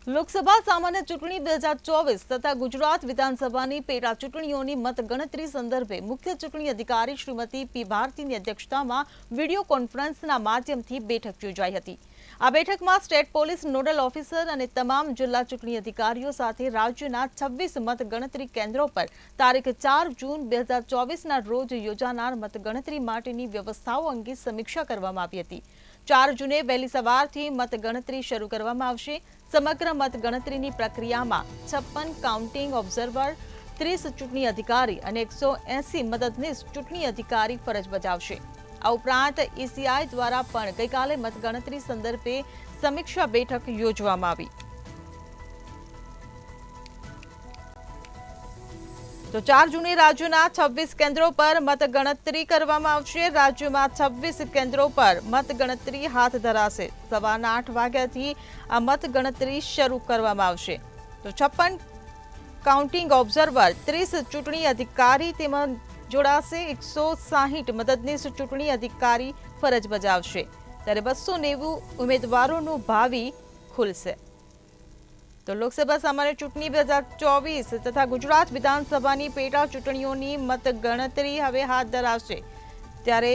લોકસભા સામાન્ય ચૂંટણી 2024 તથા ગુજરાત વિધાનસભાની પેટા ચૂંટણીઓની મતગણતરી સંદર્ભે મુખ્ય ચૂંટણી અધિકારી શ્રીમતી પી ભારતીની અધ્યક્ષતામાં વિડીયો કોન્ફરન્સના માધ્યમથી બેઠક યોજાઈ હતી। આ બેઠકમાં સ્ટેટ પોલીસ નોડલ ઓફિસર અને તમામ જિલ્લા ચૂંટણી અધિકારીઓ સાથે રાજ્યના 26 મતગણતરી કેન્દ્રો પર તારીખ 4 જૂન 2024ના રોજ યોજાનાર મતગણતરી માટેની વ્યવસ્થાઓ અંગે સમીક્ષા કરવામાં આવી હતી। 4 જૂને વહેલી સવારથી મતગણતરી શરૂ કરવામાં આવશે। સમગ્ર મતગણતરીની પ્રક્રિયામાં 56 કાઉન્ટિંગ ઓબ્ઝર્વર, 30 ચૂંટણી અધિકારી અને 180 મદદનીશ ચૂંટણી અધિકારી ફરજ બજાવશે। આ ઉપરાંત ઈસીઆઈ દ્વારા પણ ગઈકાલે મતગણતરી સંદર્ભે સમીક્ષા બેઠક યોજવામાં આવી। તો 4 જૂને રાજ્યના 26 કેન્દ્રો પર મતગણતરી કરવામાં આવશે। રાજ્યમાં 26 કેન્દ્રો પર મતગણતરી હાથ ધરાશે। સવારના 8 વાગ્યાથી આ મતગણતરી શરૂ કરવામાં આવશે। તો 56 કાઉન્ટિંગ ઓબ્ઝર્વર, 30 ચૂંટણી અધિકારી તેમાં જોડાશે। 160 મદદનીશ ચૂંટણી અધિકારી ફરજ બજાવશે, ત્યારે 290 ઉમેદવારોનું ભાવિ ખુલશે। તો લોકસભા સામાન્ય ચૂંટણી 2024 તથા ગુજરાત વિધાનસભાની પેટા ચૂંટણીઓની મતગણતરી હવે હાથ ધરાશે। ત્યારે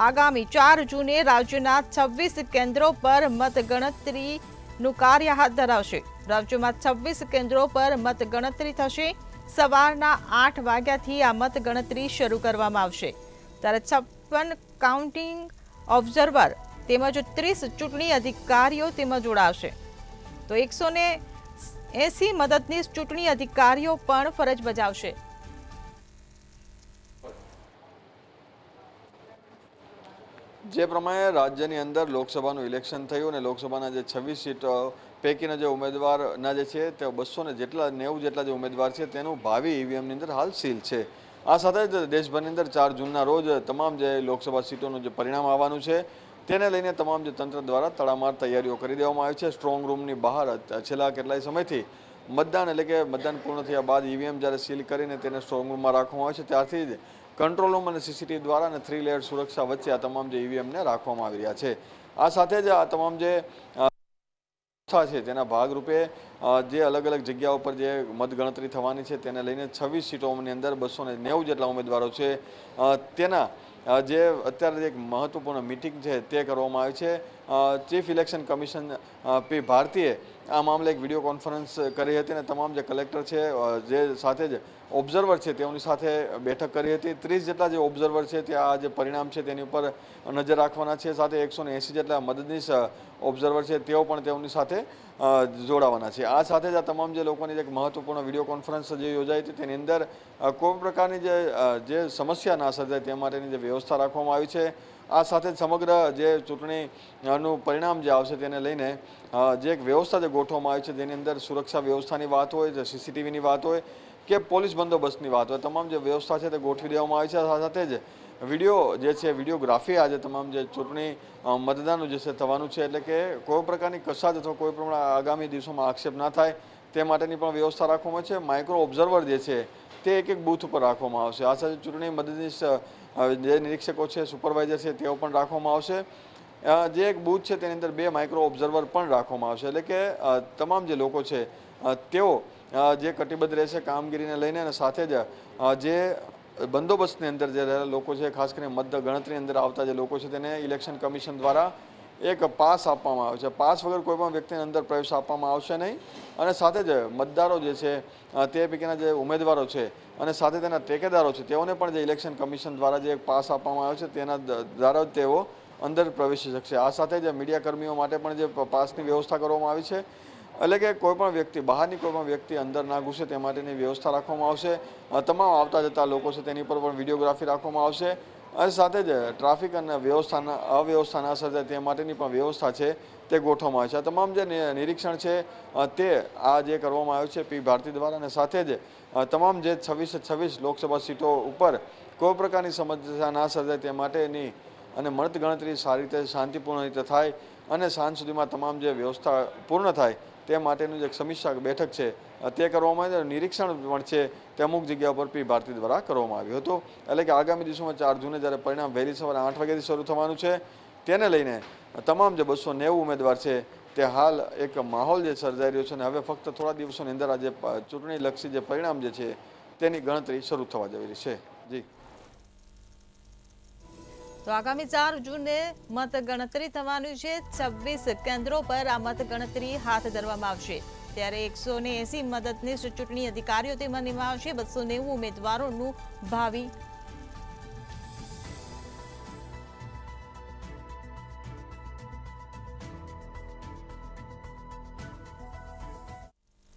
આગામી 4 જૂને રાજ્યના 26 કેન્દ્રો પર મતગણતરીનું કાર્ય હાથ ધરાશે। રાજ્યમાં 26 કેન્દ્રો પર મતગણતરી થશે। સવારના 8 વાગ્યાથી આ મતગણતરી શરૂ કરવામાં આવશે। ત્યારે 56 કાઉન્ટિંગ ઓબ્ઝર્વર તેમજ 30 ચૂંટણી અધિકારીઓ તેમાં જોડાશે। તો 180 મદદનીશ ચૂંટણી અધિકારીઓ પણ ફરજ બજાવશે। જે પ્રમાણે રાજ્યની અંદર લોકસભાનું ઇલેક્શન થયું અને લોકસભાના જે 26 સીટ પૈકીના જે ઉમેદવારના જે છે તે 290 જેટલા જે ઉમેદવાર છે તેનું ભાવિ ઈવીએમની અંદર હાલ સીલ છે। આ સાથે જ દેશભરની અંદર 4 જૂનના રોજ તમામ જે લોકસભા સીટોનું જે પરિણામ આવવાનું છે તેને લઈને તમામ જે તંત્ર દ્વારા તડામાર તૈયારીઓ કરી દેવામાં આવી છે। સ્ટ્રોંગ રૂમની બહાર છેલ્લા કેટલાય સમયથી મતદાન એટલે કે મતદાન પૂર્ણ થયા બાદ ઈવીએમ જ્યારે સીલ કરીને તેને સ્ટ્રોંગ રૂમમાં રાખવામાં આવે છે ત્યારથી જ કંટ્રોલ રૂમ અને સીસીટીવી દ્વારા અને 3 લેયર સુરક્ષા વચ્ચે આ તમામ જે ઈવીએમને રાખવામાં આવી રહ્યા છે। આ સાથે જ આ તમામ જે છે તેના ભાગરૂપે જે અલગ અલગ જગ્યાઓ પર જે મતગણતરી થવાની છે તેને લઈને 26 સીટોની અંદર 290 જેટલા ઉમેદવારો છે તેના જે અત્યારે એક મહત્વપૂર્ણ મિટિંગ છે તે કરવામાં આવી છે। ચીફ ઇલેક્શન કમિશન પી ભારતીએ આ મામલે એક વિડીયો કોન્ફરન્સ કરી હતી અને તમામ જે કલેક્ટર છે જે સાથે જ ઓબ્ઝર્વર છે તેઓની સાથે બેઠક કરી હતી। 30 જેટલા જે ઓબ્ઝર્વર છે તે આ જે પરિણામ છે તેની ઉપર નજર રાખવાના છે। સાથે 180 જેટલા મદદનીશ ઓબ્ઝર્વર છે તેઓ પણ તેઓની સાથે જોડાવાના છે। આ સાથે જ આ તમામ જે લોકોની એક મહત્વપૂર્ણ વિડીયો કોન્ફરન્સ જે યોજાઈ હતી તેની અંદર કોઈ પ્રકારની જે સમસ્યા ના સર્જાય તે માટેની જે વ્યવસ્થા રાખવામાં આવી છે। આ સાથે સમગ્ર જે ચૂંટણીનું પરિણામ જે આવશે તેને લઈને જે એક વ્યવસ્થા જે ગોઠવવામાં આવી છે તેની અંદર સુરક્ષા વ્યવસ્થાની વાત હોય, જે સીસીટીવીની વાત હોય કે પોલીસ બંદોબસ્તની વાત હોય, તમામ જે વ્યવસ્થા છે તે ગોઠવી દેવામાં આવી છે। સાથે જ વિડીયો જે છે વિડીયોગ્રાફી આજે તમામ જે ચૂંટણી મતદાનનું જે છે થવાનું છે એટલે કે કોઈ પ્રકારની કશાદ અથવા કોઈ પણ આગામી દિવસોમાં આક્ષેપ ના થાય તે માટેની પણ વ્યવસ્થા રાખવામાં છે। માઇક્રો ઓબ્ઝર્વર જે છે તે એક બૂથ ઉપર રાખવામાં આવશે। આ સાથે ચૂંટણી મદદનીશ જે નિરીક્ષકો છે, સુપરવાઇઝર છે તેઓ પણ રાખવામાં આવશે। જે એક બૂથ છે તેની અંદર 2 માઇક્રો ઓબ્ઝર્વર પણ રાખવામાં આવશે એટલે કે તમામ જે લોકો છે તેઓ જે કટિબદ્ધ રહેશે કામગીરીને લઈને અને સાથે જ જે બંદોબસ્તની અંદર જે રહેલા લોકો છે ખાસ કરીને મતગણતરીની અંદર આવતા જે લોકો છે તેને ઇલેક્શન કમિશન દ્વારા એક પાસ આપવામાં આવે છે। પાસ વગર કોઈ પણ વ્યક્તિને અંદર પ્રવેશ આપવામાં આવશે નહીં અને સાથે જ મતદારો જે છે તે પૈકીના જે ઉમેદવારો છે અને સાથે તેના ટેકેદારો છે તેઓને પણ જે ઇલેક્શન કમિશન દ્વારા જે પાસ આપવામાં આવે છે તેના દ્વારા જ તેઓ અંદર પ્રવેશી શકશે। આ સાથે જ મીડિયા કર્મીઓ માટે પણ જે પાસની વ્યવસ્થા કરવામાં આવી છે એટલે કે કોઈ પણ વ્યક્તિ બહારની કોઈ પણ વ્યક્તિ અંદર ના ઘૂસે તે માટેની વ્યવસ્થા રાખવામાં આવશે। તમામ આવતા જતા લોકો છે તેની પર પણ વિડીયોગ્રાફી રાખવામાં આવશે અને સાથે જ ટ્રાફિક અને અવ્યવસ્થા ના સર્જાય તે માટેની પણ વ્યવસ્થા છે તે ગોઠવવામાં આવે છે। આ તમામ જે નિરીક્ષણ છે તે આ જે કરવામાં આવ્યું છે પી ભારતી દ્વારા અને સાથે જ તમામ જે 26 લોકસભા સીટો ઉપર કોઈ પ્રકારની સમસ્યા ના સર્જાય તે માટેની અને મતગણતરી સારી રીતે શાંતિપૂર્ણ રીતે થાય અને સાંજ સુધીમાં તમામ જે વ્યવસ્થા પૂર્ણ થાય તે માટેનું જે સમીક્ષા બેઠક છે તે કરવામાં આવી। નિરીક્ષણ પણ છે તે અમુક જગ્યા પર પી ભારતી દ્વારા કરવામાં આવ્યું હતું એટલે કે આગામી દિવસોમાં 4 જૂને જ્યારે પરિણામ વહેલી સવારે 8 વાગ્યાથી શરૂ થવાનું છે તેને લઈને તમામ જે 290 ઉમેદવાર છે તે હાલ એક માહોલ જે સર્જાઈ રહ્યો છે અને હવે ફક્ત થોડા દિવસોની અંદર આ જે ચૂંટણીલક્ષી જે પરિણામ જે છે તેની ગણતરી શરૂ થવા જઈ રહી છે. જી. તો આગામી 4 જૂને મતગણતરી થવાની છે. 26 કેન્દ્રો પર આ મતગણતરી હાથ ધરવામાં આવશે. ત્યારે 180 મદદનીશ ચૂંટણી અધિકારીઓ તેમાં નિમાવશે. 290 ઉમેદવારોનું ભાવિ